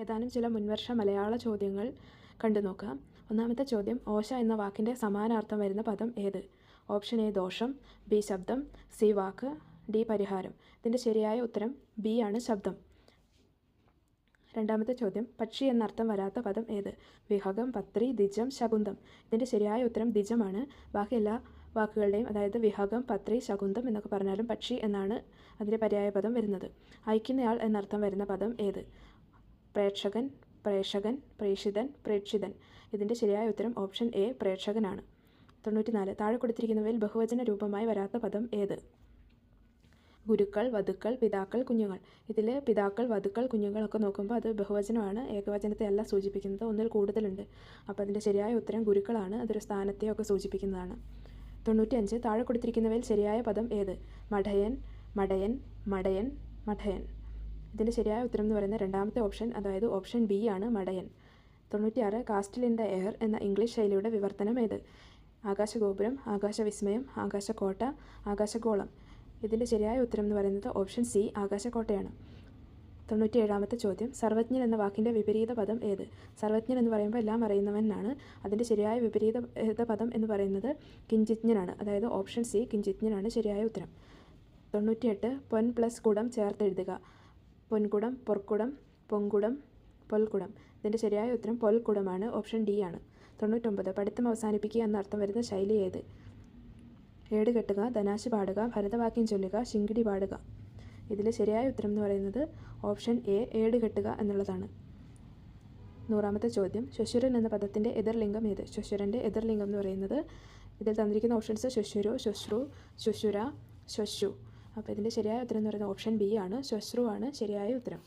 ഏതാനും ചില മുൻവർഷ മലയാള ചോദ്യങ്ങൾ കണ്ടു നോക്കാം. ഒന്നാമത്തെ ചോദ്യം, ഓശ എന്ന വാക്കിൻ്റെ സമാനാർത്ഥം വരുന്ന പദം ഏത്? ഓപ്ഷൻ എ ദോഷം, ബി ശബ്ദം, സി വാക്ക്, ഡി പരിഹാരം. ഇതിൻ്റെ ശരിയായ ഉത്തരം ബി ആണ്, ശബ്ദം. രണ്ടാമത്തെ ചോദ്യം, പക്ഷി എന്നർത്ഥം വരാത്ത പദം ഏത്? വിഹകം, പത്രി, ദിജം, ശകുന്തം. ഇതിൻ്റെ ശരിയായ ഉത്തരം ദിജമാണ്. ബാക്കി എല്ലാ വാക്കുകളുടെയും, അതായത് വിഹകം, പത്രി, ശകുന്തം എന്നൊക്കെ പറഞ്ഞാലും പക്ഷി എന്നാണ് അതിൻ്റെ പര്യായ പദം വരുന്നത്. അയക്കുന്നയാൾ എന്നർത്ഥം വരുന്ന പദം ഏത്? പ്രേക്ഷകൻ, പ്രേഷകൻ, പ്രേഷിതൻ, പ്രേക്ഷിതൻ. ഇതിൻ്റെ ശരിയായ ഉത്തരം ഓപ്ഷൻ എ പ്രേക്ഷകനാണ്. 94. താഴെ കൊടുത്തിരിക്കുന്നവയിൽ ബഹുവചന രൂപമായി വരാത്ത പദം ഏത്? ഗുരുക്കൾ, വധുക്കൾ, പിതാക്കൾ, കുഞ്ഞുങ്ങൾ. ഇതിൽ പിതാക്കൾ, വധുക്കൾ, കുഞ്ഞുങ്ങളൊക്കെ നോക്കുമ്പോൾ അത് ബഹുവചനമാണ്, ഏകവചനത്തെ അല്ല സൂചിപ്പിക്കുന്നത്, ഒന്നിൽ കൂടുതലുണ്ട്. അപ്പോൾ അതിൻ്റെ ശരിയായ ഉത്തരം ഗുരുക്കളാണ്. അതൊരു സ്ഥാനത്തെയൊക്കെ സൂചിപ്പിക്കുന്നതാണ്. 95. താഴെ കൊടുത്തിരിക്കുന്നവയിൽ ശരിയായ പദം ഏത്? മഠയൻ, മടയൻ, മടയൻ, മഠയൻ. ഇതിൻ്റെ ശരിയായ ഉത്തരം എന്ന് പറയുന്നത് രണ്ടാമത്തെ ഓപ്ഷൻ, അതായത് ഓപ്ഷൻ ബി ആണ്, മടയൻ. 96. കാസ്റ്റിൽ ഇൻ ദ എയർ എന്ന ഇംഗ്ലീഷ് ശൈലിയുടെ വിവർത്തനം ഏത്? ആകാശഗോപുരം, ആകാശവിസ്മയം, ആകാശക്കോട്ട, ആകാശഗോളം. ഇതിൻ്റെ ശരിയായ ഉത്തരം എന്ന് പറയുന്നത് ഓപ്ഷൻ സി ആകാശക്കോട്ടയാണ്. 97. ചോദ്യം, സർവജ്ഞൻ എന്ന വാക്കിൻ്റെ വിപരീത പദം ഏത്? സർവജ്ഞൻ എന്ന് പറയുമ്പോൾ എല്ലാം അറിയുന്നവനാണ്. അതിൻ്റെ ശരിയായ വിപരീത പദം എന്ന് പറയുന്നത് കിഞ്ചിജ്ഞനാണ്, അതായത് ഓപ്ഷൻ സി കിഞ്ചിജ്ഞനാണ് ശരിയായ ഉത്തരം. 98. പൊൻ പ്ലസ് കുടം ചേർത്തെഴുതുക. പൊൻകുടം, പൊർക്കുടം, പൊങ്കുടം, പൊൽക്കുടം. ഇതിൻ്റെ ശരിയായ ഉത്തരം പൊൽക്കുടമാണ്, ഓപ്ഷൻ ഡി ആണ്. 99. പഠിത്തം അവസാനിപ്പിക്കുക എന്നർത്ഥം വരുന്ന ശൈലി ഏത്? ഏട് കെട്ടുക, ധനാശ് പാടുക, ഭരതവാക്യം ചൊല്ലുക, ശിങ്കിടി പാടുക. ഇതിൽ ശരിയായ ഉത്തരം എന്ന് പറയുന്നത് ഓപ്ഷൻ എ ഏട് കെട്ടുക എന്നുള്ളതാണ്. 100. ചോദ്യം, ശ്വശുരൻ എന്ന പദത്തിൻ്റെ എതിർലിംഗം ഏത്? ശ്വശുരൻ്റെ എതിർലിംഗം എന്ന് പറയുന്നത് ഇതിൽ തന്നിരിക്കുന്ന ഓപ്ഷൻസ് ശ്വശുരു, ശ്വശ്രു, ശ്വശുര, ശ്വശു. അപ്പോൾ ഇതിൻ്റെ ശരിയായ ഉത്തരം എന്ന് പറയുന്നത് ഓപ്ഷൻ ബി ആണ്, ശ്വശ്രു ആണ് ശരിയായ ഉത്തരം.